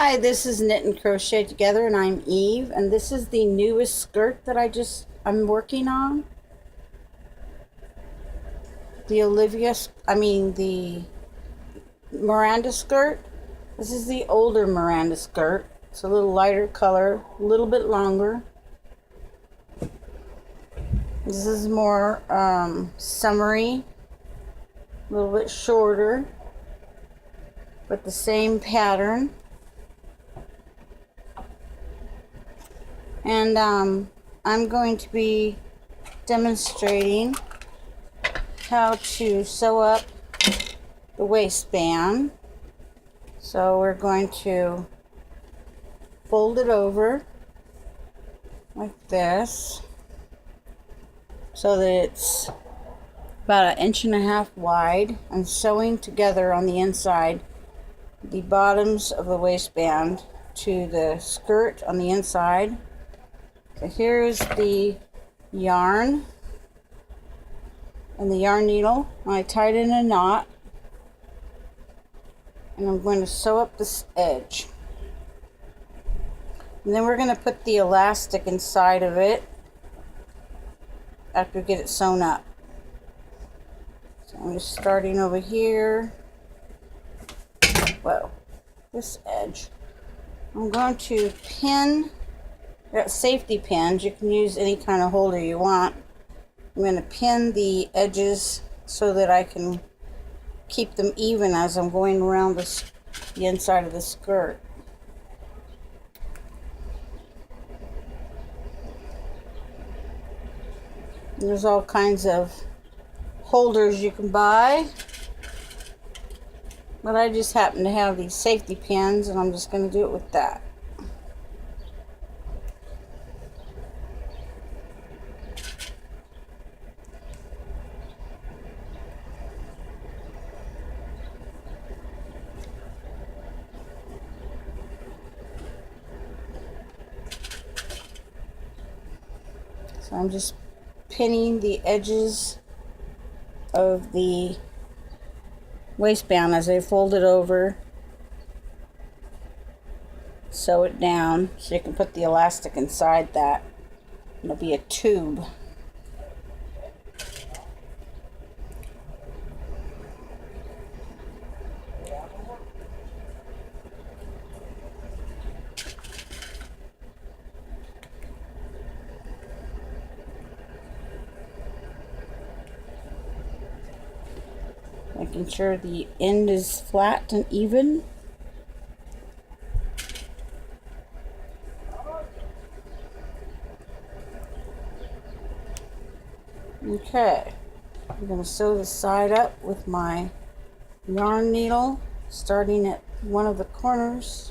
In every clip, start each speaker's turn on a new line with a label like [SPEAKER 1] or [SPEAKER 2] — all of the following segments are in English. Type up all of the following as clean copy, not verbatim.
[SPEAKER 1] Hi, this is Knit and Crochet Together, and I'm Eve, and this is the newest skirt that I'm working on. The Miranda skirt. This is the older Miranda skirt. It's a little lighter color, a little bit longer. This is more summery, a little bit shorter, but the same pattern. And I'm going to be demonstrating how to sew up the waistband. So we're going to fold it over like this so that it's about 1.5 inches wide. I'm sewing together on the inside the bottoms of the waistband to the skirt on the inside. So here's the yarn and the yarn needle. I tied in a knot, and I'm going to sew up this edge. And then we're going to put the elastic inside of it after we get it sewn up. So I'm just starting over here. Whoa, this edge. I'm going to pin. Got safety pins. You can use any kind of holder you want. I'm going to pin the edges so that I can keep them even as I'm going around the inside of the skirt. And there's all kinds of holders you can buy, but I just happen to have these safety pins, and I'm just going to do it with that. So I'm just pinning the edges of the waistband as I fold it over, sew it down so you can put the elastic inside that. It'll be a tube. Making sure the end is flat and even. Okay, I'm going to sew the side up with my yarn needle, starting at one of the corners.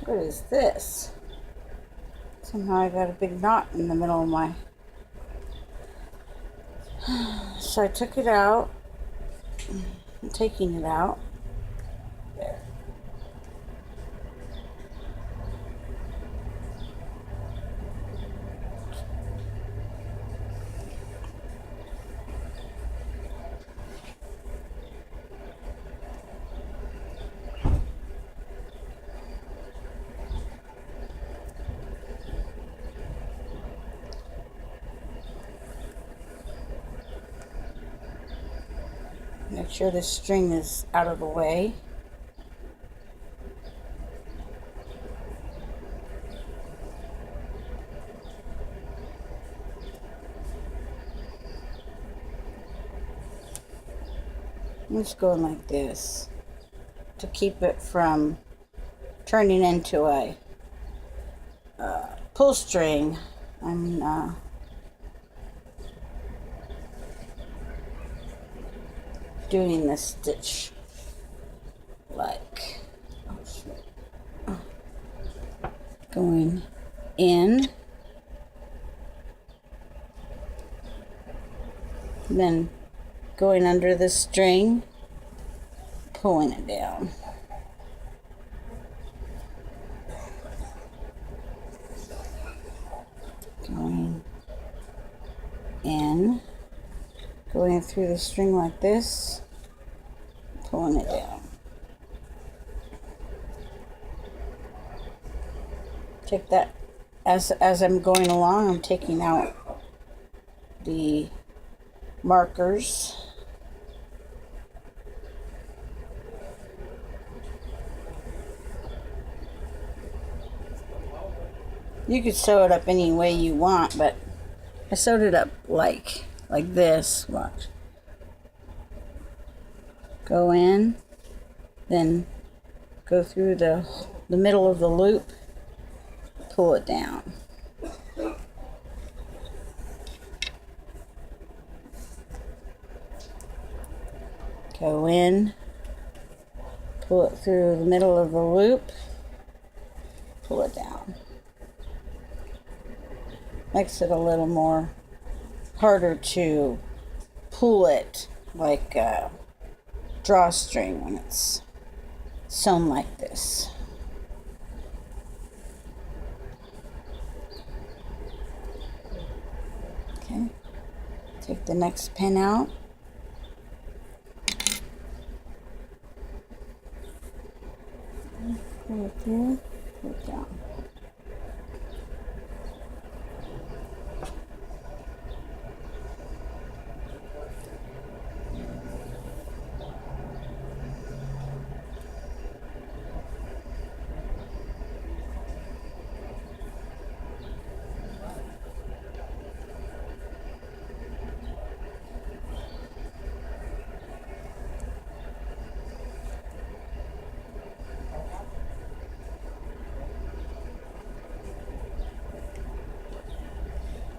[SPEAKER 1] What is this? Somehow I got a big knot in the middle of my... So I took it out. I'm taking it out. There. Make sure the string is out of the way. I'm just going like this to keep it from turning into a pull string. I'm doing this stitch like going in, then going under the string, pulling it down. Going in, going through the string like this, pulling it down. Take that as I'm going along, I'm taking out the markers. You could sew it up any way you want, but I sewed it up like this. Watch. Go in, then go through the middle of the loop, pull it down. Go in, pull it through the middle of the loop, pull it down. Makes it a little more harder to pull it like a drawstring when it's sewn like this. Okay, take the next pin out. Pull it through, pull it down.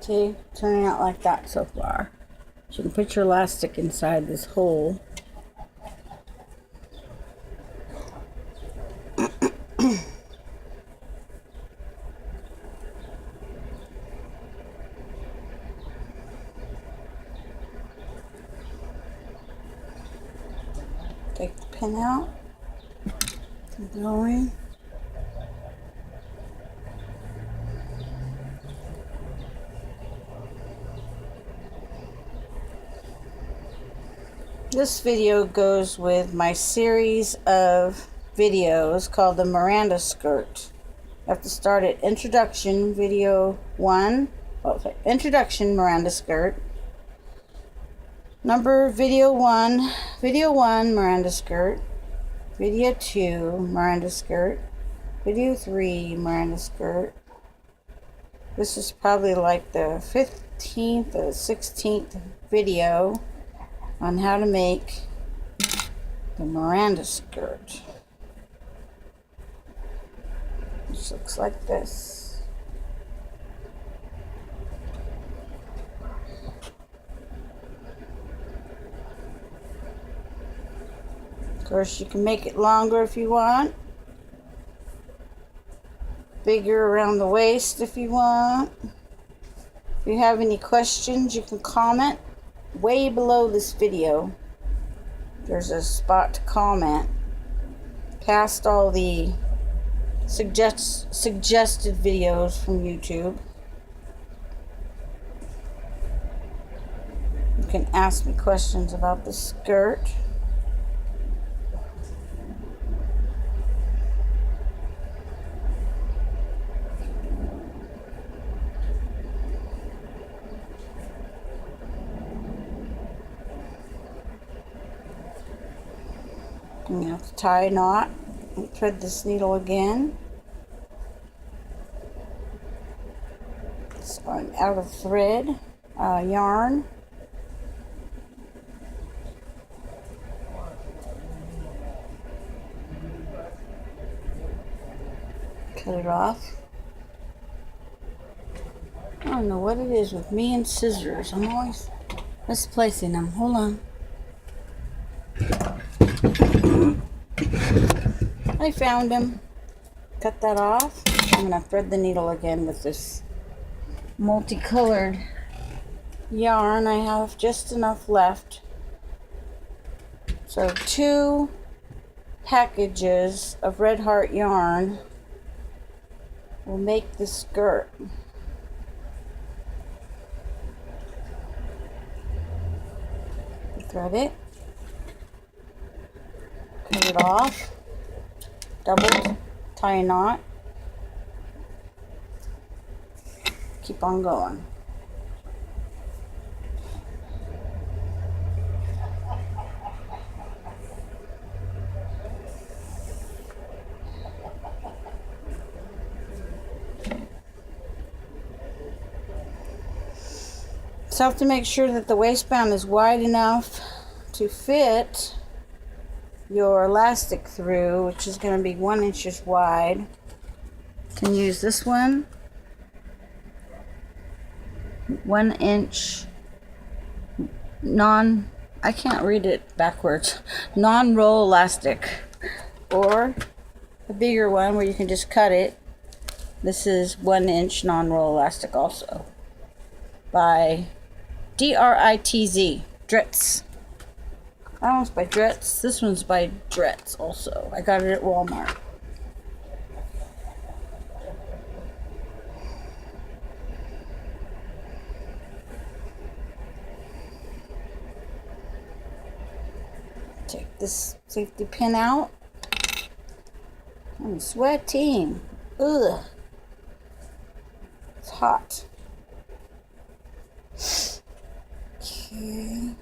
[SPEAKER 1] See, turning out like that so far. So you can put your elastic inside this hole. Take the pin out. Keep going. This video goes with my series of videos called the Miranda skirt. I have to start at introduction video 1. Introduction Miranda skirt. Video 1 Miranda skirt. Video 2 Miranda skirt. Video 3 Miranda skirt. This is probably like the 15th or 16th video on how to make the Miranda skirt. Which looks like this. Of course, you can make it longer if you want. Bigger around the waist if you want. If you have any questions, you can comment way below this video. There's a spot to comment past all the suggested videos from YouTube. You can ask me questions about the skirt. You have to tie a knot and thread this needle again. So I'm out of thread, yarn. Cut it off. I don't know what it is with me and scissors. I'm always misplacing them. Hold on. I found him. Cut that off. I'm going to thread the needle again with this multicolored yarn. I have just enough left So 2 packages of Red Heart yarn will make the skirt. Thread it, cut it off, double, tie a knot, keep on going. So have to make sure that the waistband is wide enough to fit your elastic through, which is going to be 1 inch wide. You can use this one, 1 inch I can't read it backwards, non-roll elastic, or a bigger one where you can just cut it. This is 1 inch non-roll elastic also, by Dritz. Dritz. That one's by Dritz. This one's by Dritz also. I got it at Walmart. Take this safety pin out. I'm sweating. Ugh. It's hot. Okay.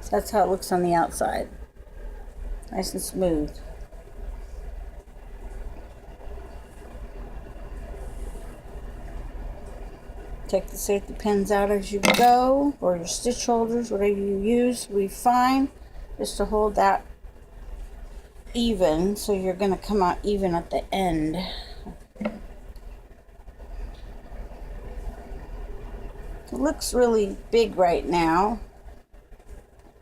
[SPEAKER 1] So that's how it looks on the outside. Nice and smooth. Take the safety pins out as you go, or your stitch holders, whatever you use, will be fine, just to hold that even, so you're going to come out even at the end. It looks really big right now,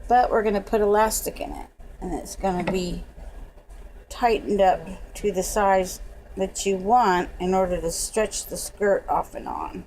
[SPEAKER 1] but we're going to put elastic in it, and it's going to be tightened up to the size that you want in order to stretch the skirt off and on.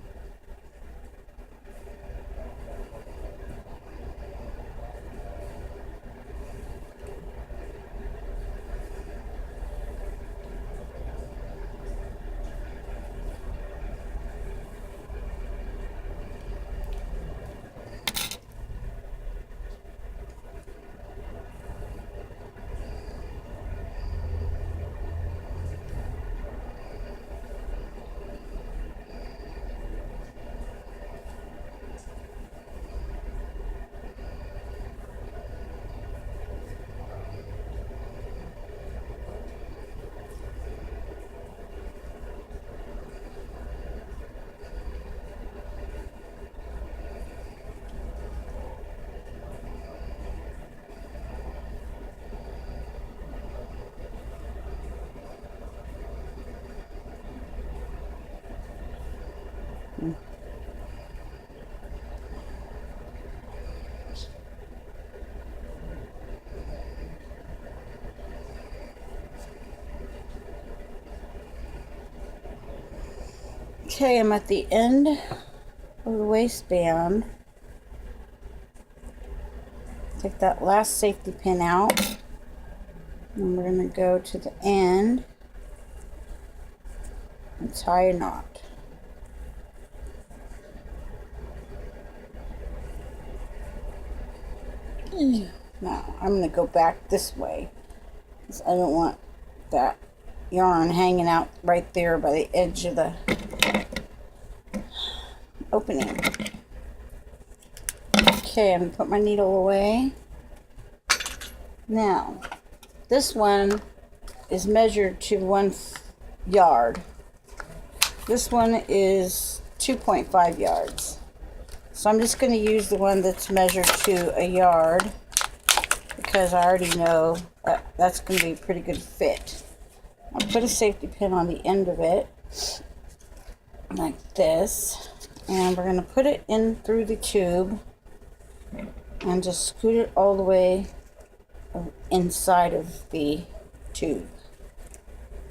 [SPEAKER 1] Okay, I'm at the end of the waistband. Take that last safety pin out, and we're going to go to the end and tie a knot. Now I'm going to go back this way, because I don't want that yarn hanging out right there by the edge of the opening. Okay, I'm going to put my needle away. Now, this one is measured to 1 yard. This one is 2.5 yards. So I'm just going to use the one that's measured to a yard, because I already know that that's going to be a pretty good fit. I'll put a safety pin on the end of it, like this, and we're going to put it in through the tube and just scoot it all the way inside of the tube.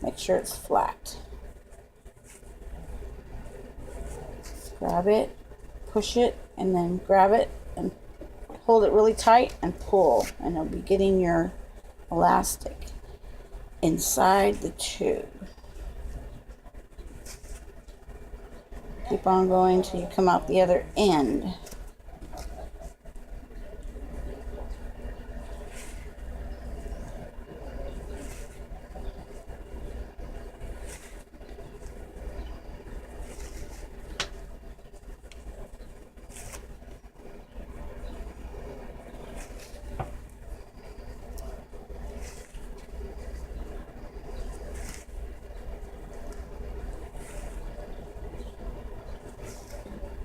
[SPEAKER 1] Make sure it's flat. Grab it, push it, and then grab it and hold it really tight and pull, and it'll be getting your elastic inside the tube. Keep on going till you come out the other end.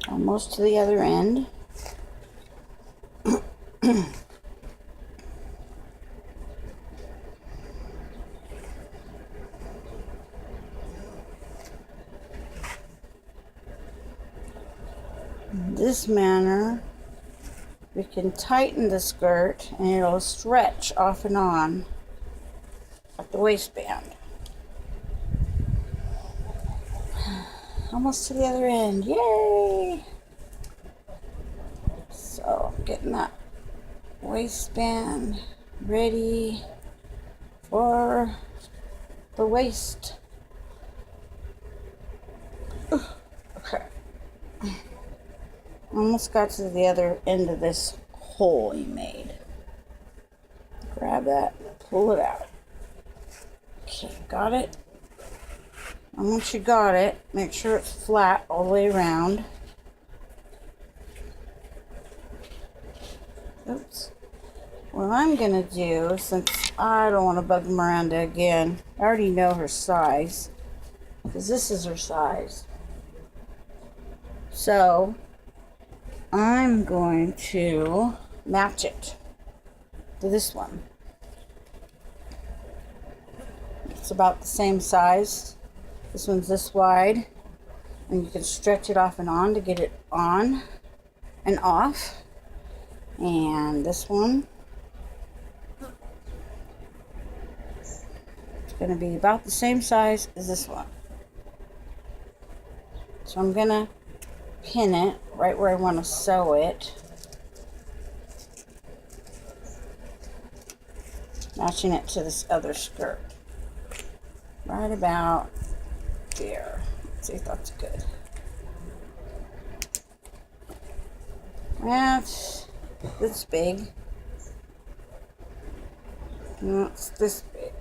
[SPEAKER 1] Almost to the other end. In this manner, we can tighten the skirt and it'll stretch off and on at the waistband. Almost to the other end. Yay! So, getting that waistband ready for the waist. Okay. Almost got to the other end of this hole you made. Grab that, pull it out. Okay, got it. And once you got it, make sure it's flat all the way around. Oops. What I'm going to do, since I don't want to bug Miranda again, I already know her size, because this is her size. So, I'm going to match it to this one. It's about the same size. This one's this wide, and you can stretch it off and on to get it on and off. And this one, it's going to be about the same size as this one. So I'm going to pin it right where I want to sew it, matching it to this other skirt. Right about there. Let's see if that's good. That's this big. That's this big.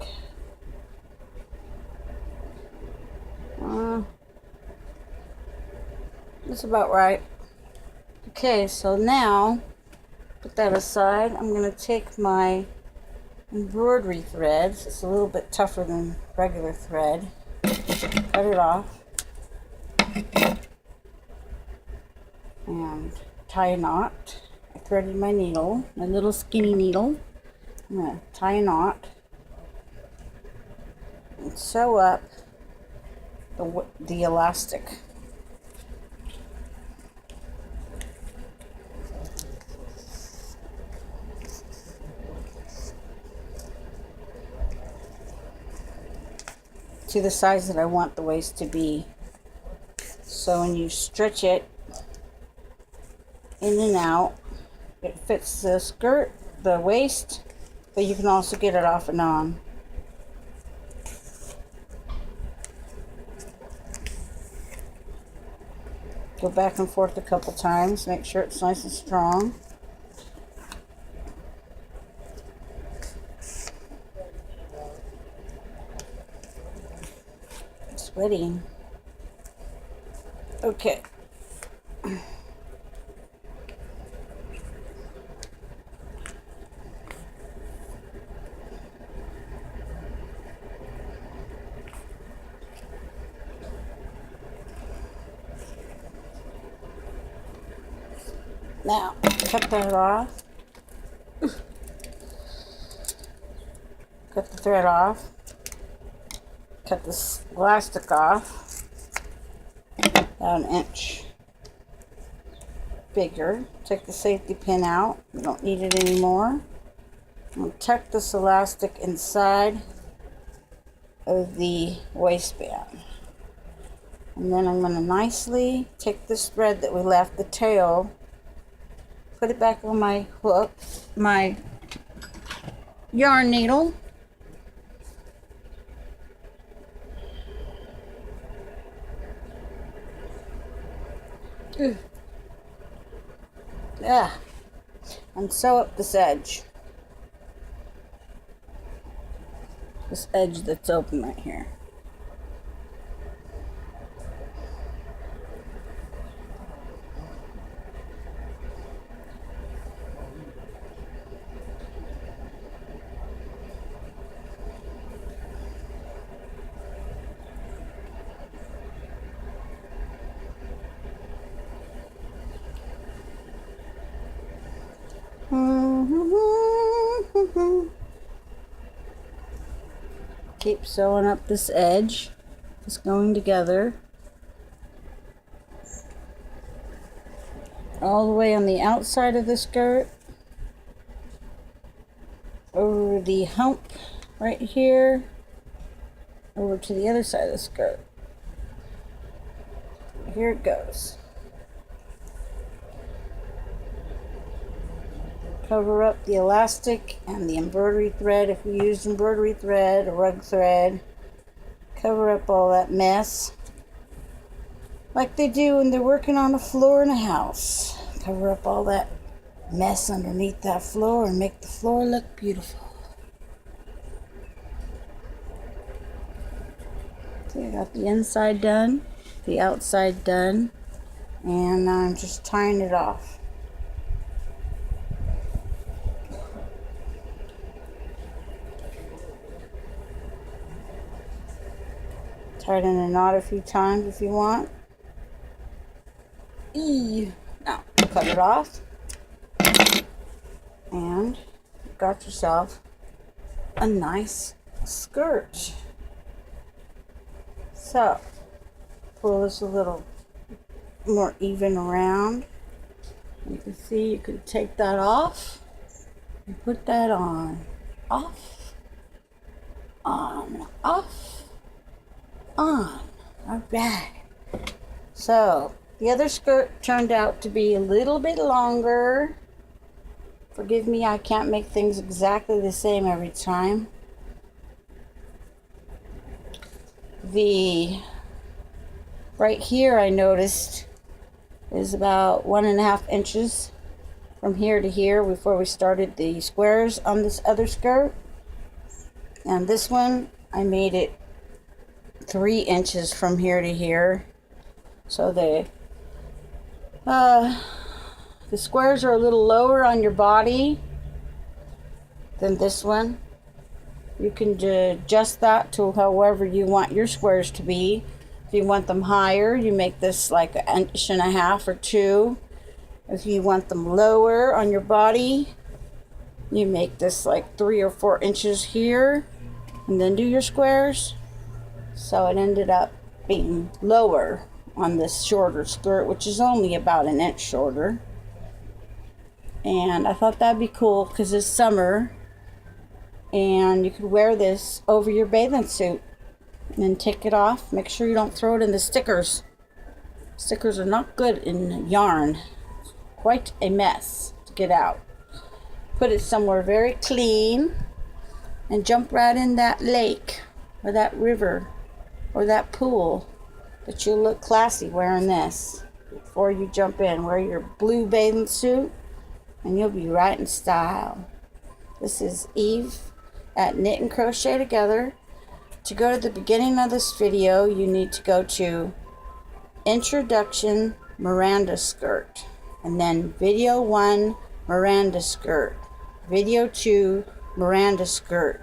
[SPEAKER 1] That's about right. Okay, so now put that aside. I'm going to take my embroidery threads. It's a little bit tougher than regular thread. Cut it off and tie a knot. I threaded my needle, my little skinny needle. I'm going to tie a knot and sew up the elastic. To the size that I want the waist to be. So when you stretch it in and out, it fits the skirt, the waist, but you can also get it off and on. Go back and forth a couple times, make sure it's nice and strong. Sweating. Okay. Now, cut that off. Cut the thread off. Cut this elastic off. About an inch bigger. Take the safety pin out. We don't need it anymore. I'll tuck this elastic inside of the waistband. And then I'm going to nicely take this thread that we left, the tail, put it back on my hook, my yarn needle. Yeah, and sew up this edge that's open right here. Keep sewing up this edge, just going together all the way on the outside of the skirt, over the hump right here, over to the other side of the skirt. Here it goes. Cover up the elastic and the embroidery thread. If you used embroidery thread or rug thread, cover up all that mess like they do when they're working on a floor in a house. Cover up all that mess underneath that floor and make the floor look beautiful. Okay, I got the inside done, the outside done, and I'm just tying it off. Tie it in a knot a few times if you want. Now, cut it off. And you've got yourself a nice skirt. So, pull this a little more even around. You can see you can take that off and put that on. Off, on, off, on. All right. So the other skirt turned out to be a little bit longer. Forgive me, I can't make things exactly the same every time. The right here I noticed is about 1.5 inches from here to here before we started the squares on this other skirt. And this one I made it 3 inches from here to here. So the squares are a little lower on your body than this one. You can adjust that to however you want your squares to be. If you want them higher, you make this like 1.5 inches or 2. If you want them lower on your body, you make this like 3 or 4 inches here, and then do your squares. So it ended up being lower on this shorter skirt, which is only about 1 inch shorter. And I thought that'd be cool because it's summer and you could wear this over your bathing suit and then take it off. Make sure you don't throw it in the stickers. Stickers are not good in yarn. Quite a mess to get out. Put it somewhere very clean and jump right in that lake or that river or that pool, but you'll look classy wearing this. Before you jump in, wear your blue bathing suit and you'll be right in style. This is Eve at Knit and Crochet Together. To go to the beginning of this video, you need to go to Introduction Miranda Skirt, and then Video 1 Miranda Skirt, Video 2 Miranda Skirt,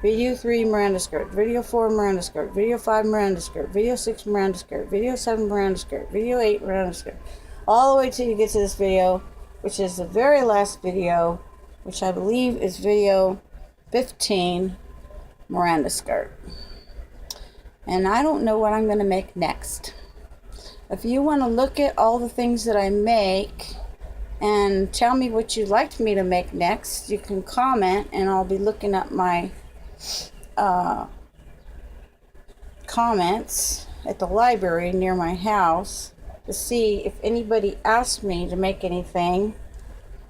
[SPEAKER 1] Video 3 Miranda Skirt, Video 4 Miranda Skirt, Video 5 Miranda Skirt, Video 6 Miranda Skirt, Video 7 Miranda Skirt, Video 8 Miranda Skirt, all the way till you get to this video, which is the very last video, which I believe is Video 15 Miranda Skirt. And I don't know what I'm going to make next. If you want to look at all the things that I make and tell me what you'd like me to make next. You can comment, and I'll be looking up my comments at the library near my house to see if anybody asked me to make anything.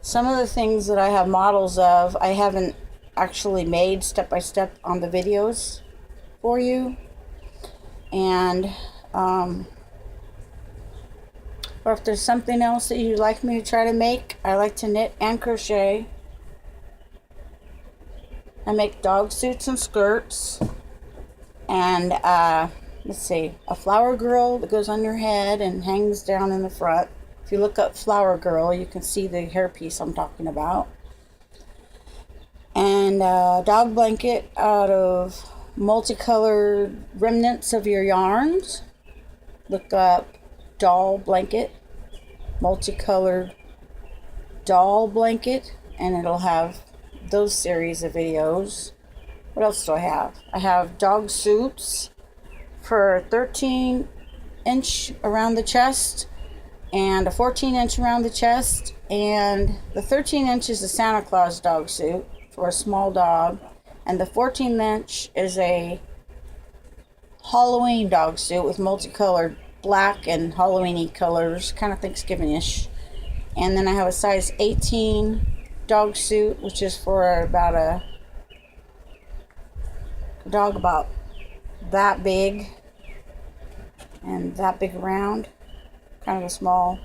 [SPEAKER 1] Some of the things that I have models of, I haven't actually made step by step on the videos for you. And or if there's something else that you'd like me to try to make, I like to knit and crochet. I make dog suits and skirts, and let's see, a flower girl that goes on your head and hangs down in the front. If you look up flower girl, you can see the hairpiece I'm talking about. And a dog blanket out of multicolored remnants of your yarns. Look up doll blanket, multicolored doll blanket, and it'll have those series of videos. What else do I have? I have dog suits for 13-inch around the chest and a 14-inch around the chest, and the 13-inch is a Santa Claus dog suit for a small dog, and the 14-inch is a Halloween dog suit with multicolored black and Halloween-y colors, kind of Thanksgiving-ish. And then I have a size 18 dog suit, which is for about a dog about that big and that big around, kind of a small,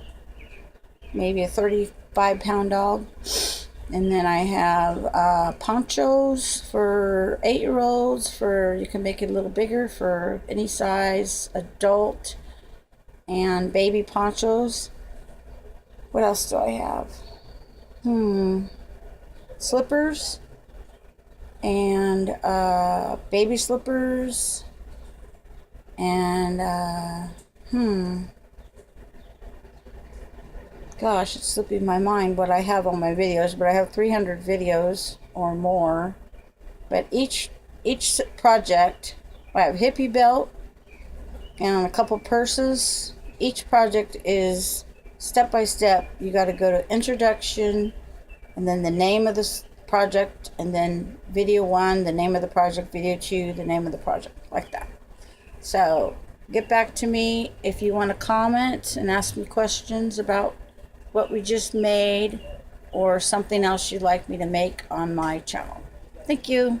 [SPEAKER 1] maybe a 35-pound dog. And then I have ponchos for 8-year-olds, for you can make it a little bigger for any size adult, and baby ponchos. What else do I have? Slippers and baby slippers and gosh, it's slipping my mind what I have on my videos, but I have 300 videos or more. But each project, I have hippie belt and a couple purses. Each project is step by step. You got to go to introduction, and then the name of this project, and then video 1, the name of the project, video 2, the name of the project, like that. So get back to me if you want to comment and ask me questions about what we just made or something else you'd like me to make on my channel. Thank you.